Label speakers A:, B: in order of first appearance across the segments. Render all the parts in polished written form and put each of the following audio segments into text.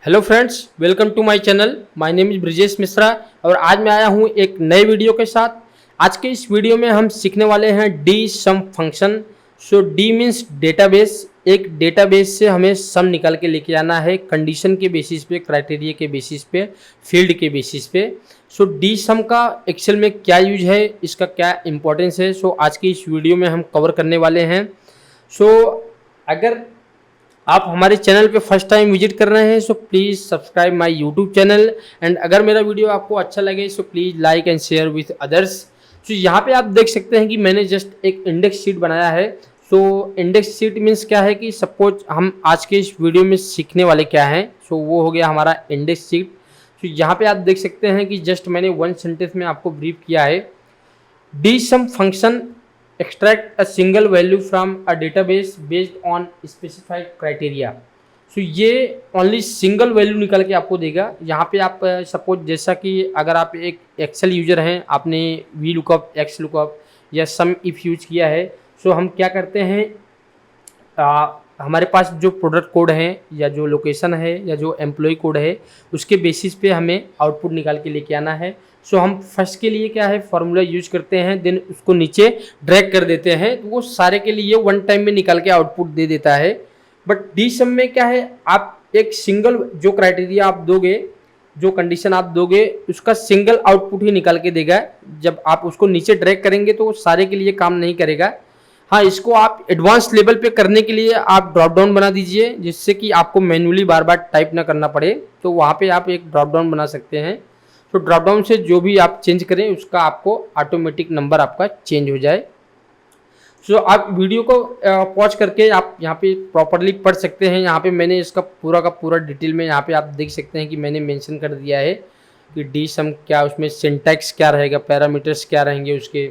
A: Hello friends, welcome to my channel. My name is Brijesh Mishra और आज मैं आया हूँ एक नए वीडियो के साथ। आज के इस वीडियो में हम सीखने वाले हैं डी सम फंक्शन। सो डी मीन्स डेटाबेस। एक डेटाबेस से हमें सम निकाल के लेके आना है कंडीशन के बेसिस पे, क्राइटेरिया के बेसिस पे, फील्ड के बेसिस पे। सो डी सम का एक्सेल में क्या यूज है, इसका क्या इंपॉर्टेंस है, सो आज की इस वीडियो में हम कवर करने वाले हैं। सो अगर आप हमारे चैनल पे फर्स्ट टाइम विजिट कर रहे हैं so please subscribe my YouTube channel and अगर मेरा वीडियो आपको अच्छा लगे so please like and share with others. So यहाँ पे आप देख सकते हैं कि मैंने जस्ट एक इंडेक्स शीट बनाया है। सो इंडेक्स शीट मीन्स क्या है कि सपोज हम आज के इस वीडियो में सीखने वाले क्या हैं, सो वो हो गया हमारा इंडेक्स शीट। सो यहाँ पे आप देख सकते हैं कि जस्ट मैंने वन सेंटेंस में आपको ब्रीफ किया है। D sum function extract a single value from a database based on specified criteria। सो ये ओनली सिंगल वैल्यू निकल के आपको देगा। यहाँ पे आप सपोज जैसा कि अगर आप एक एक्सेल यूजर हैं, आपने वी लुकअप, एक्स लुकअप या सम इफ यूज किया है, सो हम क्या करते हैं, हमारे पास जो प्रोडक्ट कोड है या जो लोकेशन है या जो एम्प्लॉय कोड है उसके बेसिस पे हमें आउटपुट निकाल के लेके आना है। सो हम फर्स्ट के लिए क्या है फॉर्मूला यूज करते हैं, देन उसको नीचे ड्रैग कर देते हैं तो वो सारे के लिए वन टाइम में निकाल के आउटपुट दे देता है। बट डी सम में क्या है, आप एक सिंगल जो क्राइटेरिया आप दोगे, जो कंडीशन आप दोगे उसका सिंगल आउटपुट ही निकाल के देगा। जब आप उसको नीचे ड्रैग करेंगे तो वो सारे के लिए काम नहीं करेगा। हाँ, इसको आप एडवांस लेवल पे करने के लिए आप ड्रॉप डाउन बना दीजिए जिससे कि आपको मैन्युअली बार बार टाइप ना करना पड़े, तो वहाँ पे आप एक ड्रॉप डाउन बना सकते हैं। तो ड्रॉप डाउन से जो भी आप चेंज करें उसका आपको ऑटोमेटिक नंबर आपका चेंज हो जाए। सो आप वीडियो को पॉज करके आप यहाँ पे प्रॉपरली पढ़ सकते हैं। यहाँ पे मैंने इसका पूरा का पूरा डिटेल में यहाँ पे आप देख सकते हैं कि मैंने मेंशन कर दिया है कि डी सम क्या, उसमें सिंटैक्स क्या रहेगा, पैरामीटर्स क्या रहेंगे उसके।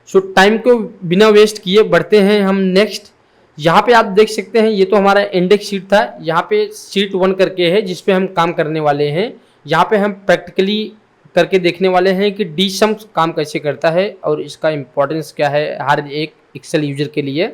A: सो टाइम को बिना वेस्ट किए बढ़ते हैं हम नेक्स्ट। यहाँ पे आप देख सकते हैं ये तो हमारा इंडेक्स शीट था, यहाँ पे शीट 1 करके है जिस पे हम काम करने वाले हैं। यहाँ पे हम प्रैक्टिकली करके देखने वाले हैं कि डी सम काम कैसे करता है और इसका इम्पोर्टेंस क्या है हर एक एक्सेल यूजर के लिए।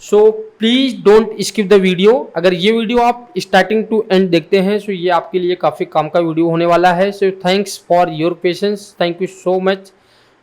A: सो please don't skip the video. अगर ये वीडियो आप स्टार्टिंग टू एंड देखते हैं सो ये आपके लिए काफ़ी काम का वीडियो होने वाला है। So thanks for your patience, thank you so much.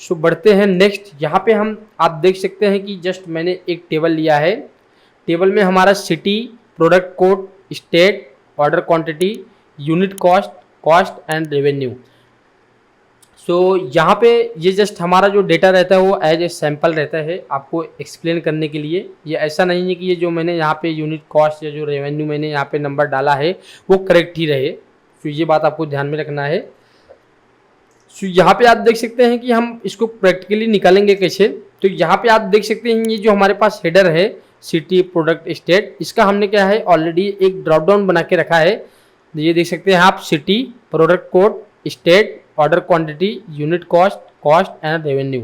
A: So बढ़ते हैं नेक्स्ट। यहाँ पे हम आप देख सकते हैं कि जस्ट मैंने एक टेबल लिया है। टेबल में हमारा city, product code, state, order quantity, unit cost, cost and revenue. So यहाँ पे ये जस्ट हमारा जो डेटा रहता है वो एज ए सैम्पल रहता है आपको एक्सप्लेन करने के लिए। ये ऐसा नहीं है कि ये जो मैंने यहाँ पे यूनिट कॉस्ट या जो रेवेन्यू मैंने यहाँ पे नंबर डाला है वो करेक्ट ही रहे। तो ये बात आपको ध्यान में रखना है। सो यहाँ पे आप देख सकते हैं कि हम इसको प्रैक्टिकली निकालेंगे कैसे। तो यहाँ पे आप देख सकते हैं ये जो हमारे पास हेडर है सिटी, प्रोडक्ट, स्टेट, इसका हमने क्या है ऑलरेडी एक ड्रॉप डाउन बना के रखा है। ये देख सकते हैं आप, city, product code, state, order quantity, unit cost, cost and revenue.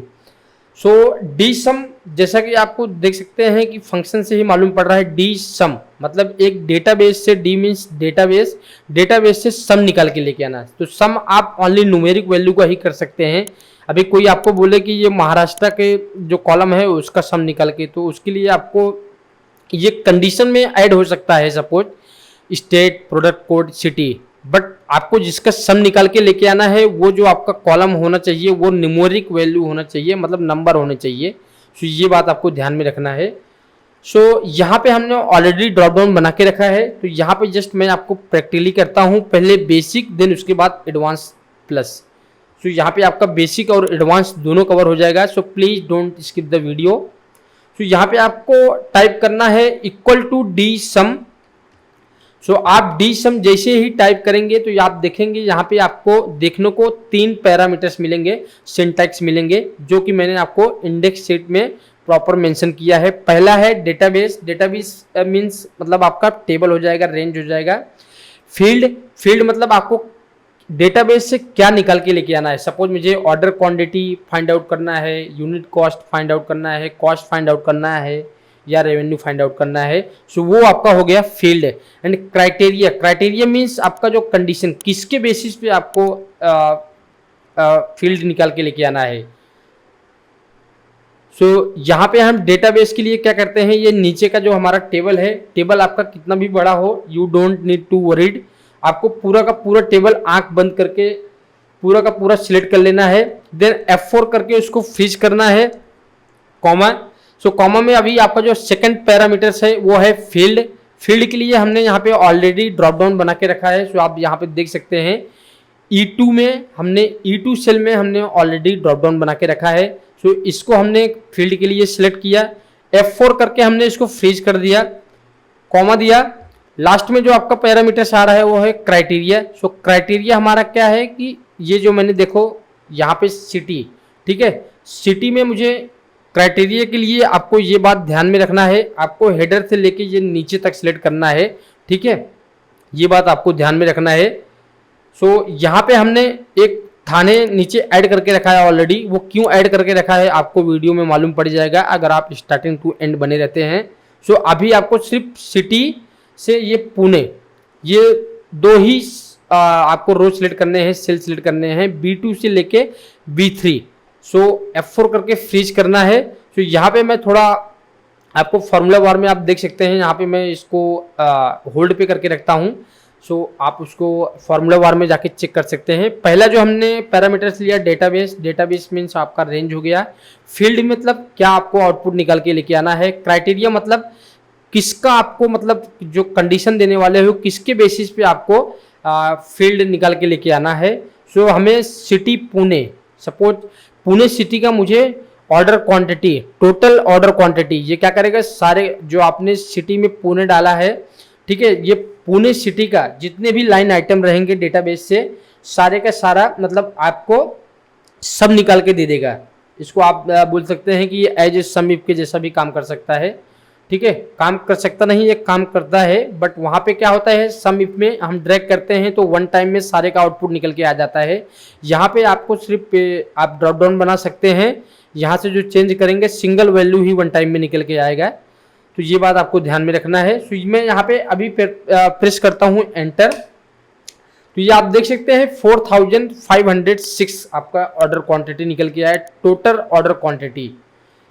A: So D sum जैसा कि आपको देख सकते हैं कि फंक्शन से ही मालूम पड़ रहा है। डी सम मतलब एक डेटाबेस से, डी मीन्स डेटाबेस, डेटाबेस से सम निकाल के लेके आना है। तो सम आप ओनली न्यूमेरिक वैल्यू का ही कर सकते हैं। अभी कोई आपको बोले कि ये महाराष्ट्र के जो कॉलम है उसका सम निकाल के, तो उसके लिए आपको ये कंडीशन में ऐड हो सकता है, suppose state, product code, city. But आपको जिसका सम निकाल के लेके आना है वो जो आपका कॉलम होना चाहिए वो न्यूमेरिक वैल्यू होना चाहिए, मतलब नंबर होने चाहिए। सो ये बात आपको ध्यान में रखना है। सो यहाँ पे हमने ऑलरेडी ड्रॉप डाउन बना के रखा है। तो यहाँ पे जस्ट मैं आपको प्रैक्टिकली करता हूँ, पहले बेसिक देन उसके बाद एडवांस प्लस। सो यहाँ पे आपका बेसिक और एडवांस दोनों कवर हो जाएगा। So please don't skip the video. So यहाँ पे आपको टाइप करना है equal to D sum. So आप डी सम जैसे ही टाइप करेंगे तो आप देखेंगे यहाँ पे आपको देखने को 3 पैरामीटर्स मिलेंगे, सिंटैक्स मिलेंगे, जो कि मैंने आपको इंडेक्स शीट में प्रॉपर मेंशन किया है। पहला है डेटाबेस। डेटाबेस मीन्स मतलब आपका टेबल हो जाएगा, रेंज हो जाएगा। फील्ड, फील्ड मतलब आपको डेटाबेस से क्या निकाल के लेके आना है। सपोज मुझे ऑर्डर क्वांटिटी फाइंड आउट करना है, यूनिट कॉस्ट फाइंड आउट करना है, कॉस्ट फाइंड आउट करना है या रेवेन्यू फाइंड आउट करना है। सो वो आपका हो गया field. And criteria, criteria means आपका जो कंडीशन, किसके बेसिस पे आपको फील्ड निकाल के लेके आना है। यहाँ पे हम डेटाबेस के लिए क्या करते हैं, ये नीचे का जो हमारा टेबल है, टेबल आपका कितना भी बड़ा हो, you don't need to worried, आपको पूरा का पूरा टेबल आंख बंद करके पूरा का पूरा सिलेक्ट कर लेना है। देन F4 करके उसको फ्रीज करना है, कॉमा। कॉमा में अभी आपका जो सेकंड पैरामीटर्स है वो है फील्ड। फील्ड के लिए हमने यहाँ पे ऑलरेडी ड्रॉप डाउन बना के रखा है। आप यहाँ पे देख सकते हैं E2 में हमने E2 सेल में हमने ऑलरेडी ड्रॉप डाउन बना के रखा है। इसको हमने फील्ड के लिए सिलेक्ट किया, F4 करके हमने इसको फ्रीज कर दिया, कॉमा दिया। लास्ट में जो आपका पैरामीटर्स आ रहा है वो है क्राइटेरिया। क्राइटेरिया हमारा क्या है कि ये जो मैंने देखो यहाँ पे सिटी, ठीक है, सिटी में मुझे क्राइटेरिया के लिए आपको ये बात ध्यान में रखना है, आपको हेडर से लेके ये नीचे तक सिलेक्ट करना है, ठीक है, ये बात आपको ध्यान में रखना है। यहाँ पे हमने एक थाने नीचे ऐड करके रखा है ऑलरेडी, वो क्यों ऐड करके रखा है आपको वीडियो में मालूम पड़ जाएगा अगर आप स्टार्टिंग टू एंड बने रहते हैं। अभी आपको सिर्फ सिटी से ये पुणे, ये दो ही आपको रो सिलेक्ट करने हैं, सेल सिलेक्ट करने हैं, B2 से लेके B3। F4 करके फ्रीज करना है। यहाँ पे मैं थोड़ा आपको फॉर्मूला बार में आप देख सकते हैं, यहाँ पे मैं इसको होल्ड पे करके रखता हूँ। आप उसको फॉर्मूला बार में जाके चेक कर सकते हैं। पहला जो हमने पैरामीटर्स लिया डेटाबेस, डेटाबेस मीन्स आपका रेंज हो गया। फील्ड मतलब क्या आपको आउटपुट निकाल के लेके आना है। क्राइटेरिया मतलब किसका आपको मतलब जो कंडीशन देने वाले हो किसके बेसिस पे आपको फील्ड निकाल के लेके आना है। हमें city Pune, suppose Pune city का मुझे order quantity, total order quantity, ये क्या करेगा, सारे जो आपने सिटी में पुणे डाला है, ठीक है, ये पुणे सिटी का जितने भी लाइन आइटम रहेंगे डेटाबेस से सारे का सारा मतलब आपको सब निकाल के दे देगा। इसको आप बोल सकते हैं कि ये एज ए सम इफ के जैसा भी काम कर सकता है, ठीक है, काम कर सकता नहीं, ये काम करता है, बट वहाँ पे क्या होता है, सम इफ में हम ड्रैग करते हैं तो वन टाइम में सारे का आउटपुट निकल के आ जाता है। यहाँ पे आपको सिर्फ आप ड्रॉप डाउन बना सकते हैं, यहाँ से जो चेंज करेंगे सिंगल वैल्यू ही वन टाइम में निकल के आएगा। तो ये बात आपको ध्यान में रखना है। मैं यहाँ पे अभी प्रेस करता हूँ एंटर, तो ये आप देख सकते हैं 4506 आपका ऑर्डर क्वांटिटी निकल के आया, टोटल ऑर्डर क्वांटिटी।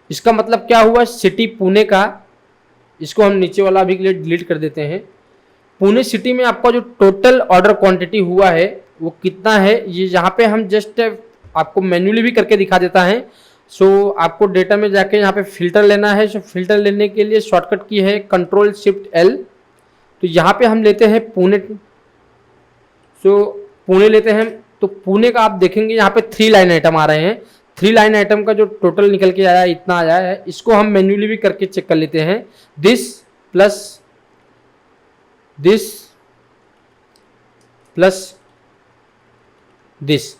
A: इसका मतलब क्या हुआ, सिटी पुणे का, इसको हम नीचे वाला अभी के लिए डिलीट कर देते हैं। पुणे सिटी में आपका जो टोटल ऑर्डर क्वांटिटी हुआ है वो कितना है, ये यहाँ पे हम जस्ट आपको मैन्युअली भी करके दिखा देता है। आपको डेटा में जाके यहाँ पे फिल्टर लेना है। फिल्टर लेने के लिए शॉर्टकट की है Ctrl+Shift+L। तो यहाँ पे हम लेते हैं पुणे, पुणे लेते हैं। तो पुणे का आप देखेंगे यहाँ पे 3 लाइन आइटम आ रहे हैं। 3 लाइन आइटम का जो टोटल निकल के आया इतना आया है। इसको हम मैन्युअली भी करके चेक कर लेते हैं, this plus this plus this.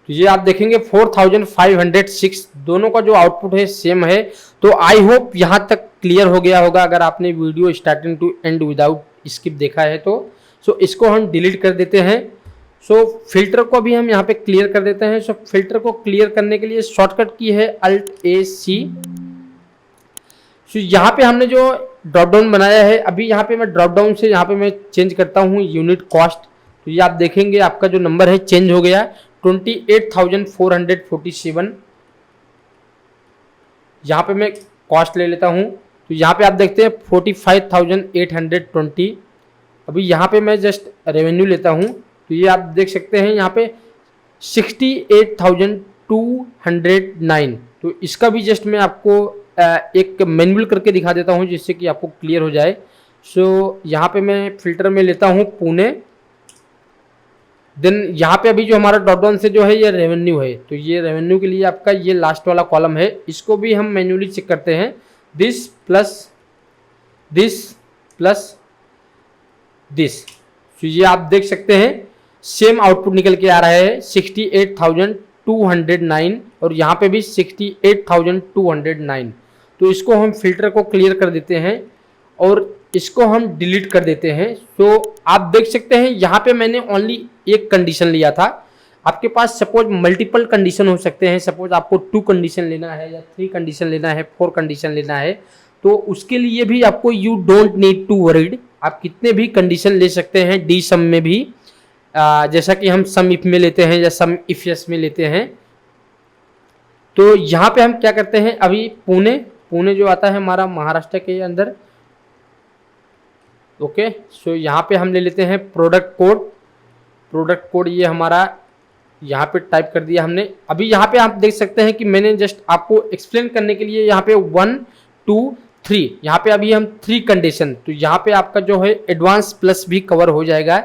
A: तो ये आप देखेंगे 4506 दोनों का जो आउटपुट है सेम है। तो आई होप यहाँ तक क्लियर हो गया होगा अगर आपने video starting to end without skip देखा है तो। इसको हम डिलीट कर देते हैं। फिल्टर को भी हम यहाँ पे क्लियर कर देते हैं। फिल्टर को क्लियर करने के लिए शॉर्टकट की है Alt+AC। यहाँ पे हमने जो ड्रॉप डाउन बनाया है, अभी यहाँ पे मैं ड्रॉप डाउन से यहाँ पे मैं चेंज करता हूँ यूनिट कॉस्ट। तो ये आप देखेंगे आपका जो नंबर है चेंज हो गया 28,447। यहाँ पे मैं कॉस्ट ले लेता हूँ, तो यहाँ पे आप देखते हैं 45,820। अभी यहाँ पे मैं जस्ट रेवेन्यू लेता हूँ, तो ये आप देख सकते हैं यहाँ पे 68,209। तो इसका भी जस्ट मैं आपको एक मैनुअल करके दिखा देता हूँ जिससे कि आपको क्लियर हो जाए। यहाँ पे मैं फिल्टर में लेता हूँ पुणे। देन यहाँ पे अभी जो हमारा ड्रॉप डाउन से जो है ये रेवेन्यू है, तो ये रेवेन्यू के लिए आपका ये लास्ट वाला कॉलम है, इसको भी हम मैन्युअली चेक करते हैं। This plus this plus this. तो ये आप देख सकते हैं सेम आउटपुट निकल के आ रहा है 68,209 और यहाँ पे भी 68,209। तो इसको हम फिल्टर को क्लियर कर देते हैं और इसको हम डिलीट कर देते हैं। तो आप देख सकते हैं यहाँ पे मैंने ओनली एक कंडीशन लिया था। आपके पास सपोज मल्टीपल कंडीशन हो सकते हैं। सपोज आपको 2 कंडीशन लेना है या 3 कंडीशन लेना है, 4 कंडीशन लेना है, तो उसके लिए भी आपको you don't need to worried, आप कितने भी कंडीशन ले सकते हैं डी सम में भी, जैसा कि हम सम इफ में लेते हैं या सम इफ यस में लेते हैं। तो यहाँ पे हम क्या करते हैं, अभी पुणे, पुणे जो आता है हमारा महाराष्ट्र के अंदर। ओके, सो यहाँ पे हम ले लेते हैं प्रोडक्ट कोड। प्रोडक्ट कोड ये हमारा यहाँ पे टाइप कर दिया हमने। अभी यहाँ पे आप देख सकते हैं कि मैंने जस्ट आपको एक्सप्लेन करने के लिए यहाँ पे 1 2 3 यहाँ पे अभी हम 3 कंडीशन, तो यहाँ पे आपका जो है एडवांस प्लस भी कवर हो जाएगा।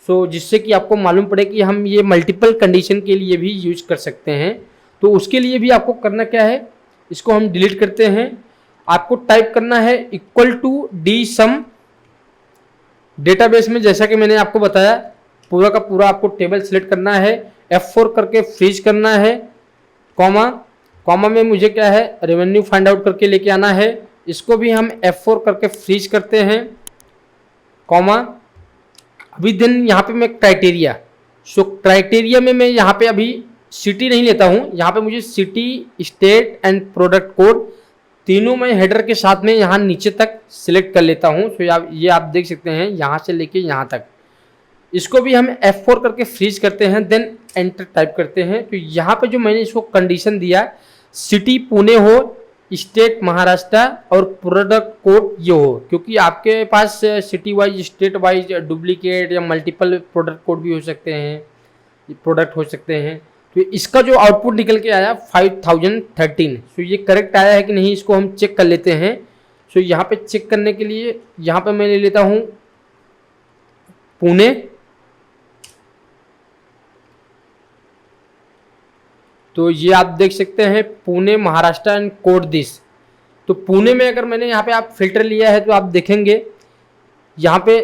A: सो जिससे कि आपको मालूम पड़े कि हम ये मल्टीपल कंडीशन के लिए भी यूज कर सकते हैं। तो उसके लिए भी आपको करना क्या है, इसको हम डिलीट करते हैं। आपको टाइप करना है equal to D sum. Database में जैसा कि मैंने आपको बताया पूरा का पूरा आपको टेबल सिलेक्ट करना है, F4 करके फ्रीज करना है, कॉमा, कॉमा में मुझे क्या है रेवेन्यू फाइंड आउट करके लेके आना है, इसको भी हम F4 करके फ्रीज करते हैं, कॉमा। अभी देन यहाँ पे मैं क्राइटेरिया, सो क्राइटेरिया में मैं यहाँ पे अभी सिटी नहीं लेता हूँ, यहाँ पे मुझे city, state and product code तीनों मैं हेडर के साथ में यहाँ नीचे तक सिलेक्ट कर लेता हूँ। सो ये आप देख सकते हैं यहाँ से लेके यहाँ तक, इसको भी हम F4 करके फ्रीज करते हैं, देन एंटर टाइप करते हैं। तो यहाँ पे जो मैंने इसको कंडीशन दिया, सिटी पुणे हो, स्टेट महाराष्ट्र और प्रोडक्ट कोड ये हो, क्योंकि आपके पास city wise, state wise duplicate या मल्टीपल प्रोडक्ट कोड भी हो सकते हैं, प्रोडक्ट हो सकते हैं। तो इसका जो आउटपुट निकल के आया 5013, सो ये करेक्ट आया है कि नहीं इसको हम चेक कर लेते हैं। सो यहाँ पे चेक करने के लिए यहाँ पे मैं ले लेता हूँ पुणे, तो ये आप देख सकते हैं Pune Maharashtra and code this. तो पुणे में अगर मैंने यहाँ पे आप फिल्टर लिया है तो आप देखेंगे यहाँ पे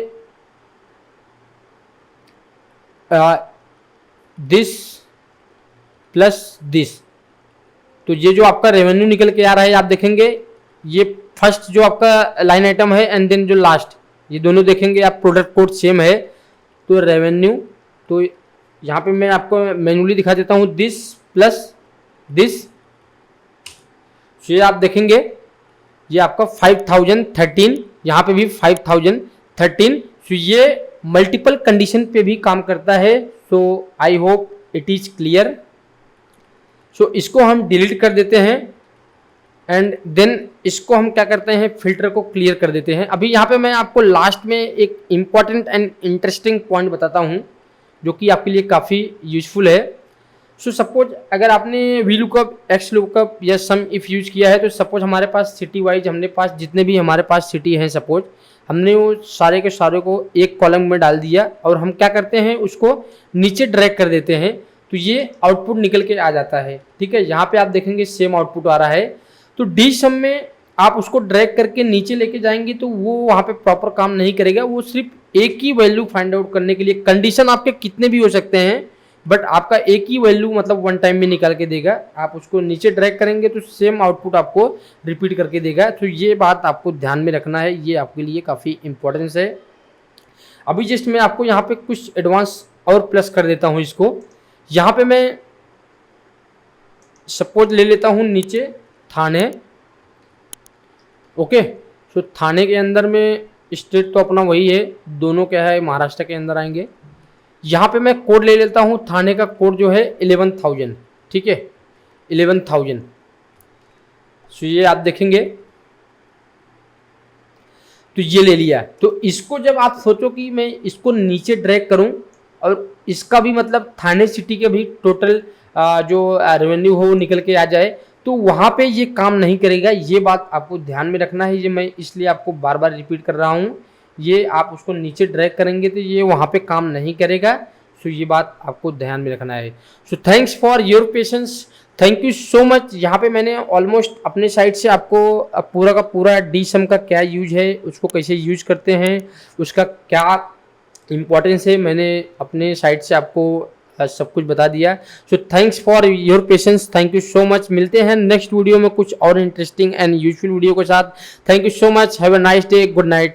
A: दिस प्लस दिस, तो ये जो आपका रेवेन्यू निकल के आ रहा है आप देखेंगे, ये फर्स्ट जो आपका लाइन आइटम है एंड देन जो लास्ट, ये दोनों देखेंगे आप प्रोडक्ट कोड सेम है। तो रेवेन्यू, तो यहाँ पे मैं आपको मैन्युअली दिखा देता हूँ, दिस प्लस दिस, ये आप देखेंगे ये आपका 5013, यहाँ पे भी 5013। तो ये मल्टीपल कंडीशन पे भी काम करता है। So I hope it is clear. So इसको हम डिलीट कर देते हैं एंड देन इसको हम क्या करते हैं, फिल्टर को क्लियर कर देते हैं। अभी यहाँ पे मैं आपको लास्ट में एक इम्पॉर्टेंट एंड इंटरेस्टिंग पॉइंट बताता हूँ जो कि आपके लिए काफ़ी यूजफुल है। सो सपोज अगर आपने वी लुकअप, एक्स लुकअप या सम इफ यूज किया है, तो सपोज हमारे पास सिटी वाइज, हमने पास जितने भी हमारे पास सिटी हैं, सपोज हमने वो सारे के सारे को एक कॉलम में डाल दिया और हम क्या करते हैं उसको नीचे ड्रैग कर देते हैं, तो ये आउटपुट निकल के आ जाता है। ठीक है, यहाँ पे आप देखेंगे सेम आउटपुट आ रहा है। तो डी सम में आप उसको ड्रैग करके नीचे लेके जाएंगे तो वो वहाँ पे प्रॉपर काम नहीं करेगा, वो सिर्फ एक ही वैल्यू फाइंड आउट करने के लिए, कंडीशन आपके कितने भी हो सकते हैं बट आपका एक ही वैल्यू मतलब वन टाइम में निकाल के देगा। आप उसको नीचे ड्रैग करेंगे तो सेम आउटपुट आपको रिपीट करके देगा। तो ये बात आपको ध्यान में रखना है, ये आपके लिए काफ़ी इंपॉर्टेंस है। अभी जस्ट मैं आपको यहाँ पे कुछ एडवांस और प्लस कर देता हूँ इसको। यहाँ पे मैं सपोज ले लेता हूँ नीचे थाने। ओके, सो थाने के अंदर में स्टेट तो अपना वही है, दोनों क्या है महाराष्ट्र के अंदर आएंगे। यहाँ पे मैं कोड ले लेता हूँ, थाने का कोड जो है 11,000। ठीक है, 11,000। सो ये आप देखेंगे तो ये ले लिया। तो इसको जब आप सोचो कि मैं इसको नीचे ड्रैग करूं और इसका भी मतलब थाने सिटी के भी टोटल जो रेवेन्यू हो निकल के आ जाए, तो वहाँ पे ये काम नहीं करेगा। ये बात आपको ध्यान में रखना है, ये मैं इसलिए आपको बार बार रिपीट कर रहा हूँ। ये आप उसको नीचे ड्रैग करेंगे तो ये वहाँ पे काम नहीं करेगा। सो ये बात आपको ध्यान में रखना है। So thanks for your patience, thank you so much. यहाँ पे मैंने ऑलमोस्ट अपने साइड से आपको पूरा का पूरा डी सम का क्या यूज है, उसको कैसे यूज करते हैं, उसका क्या इम्पोर्टेंस है, मैंने अपने साइड से आपको सब कुछ बता दिया। सो thanks for your patience, thank you so much. मिलते हैं नेक्स्ट वीडियो में कुछ और इंटरेस्टिंग एंड यूजफुल वीडियो के साथ। Thank you so much, have a nice day, good night.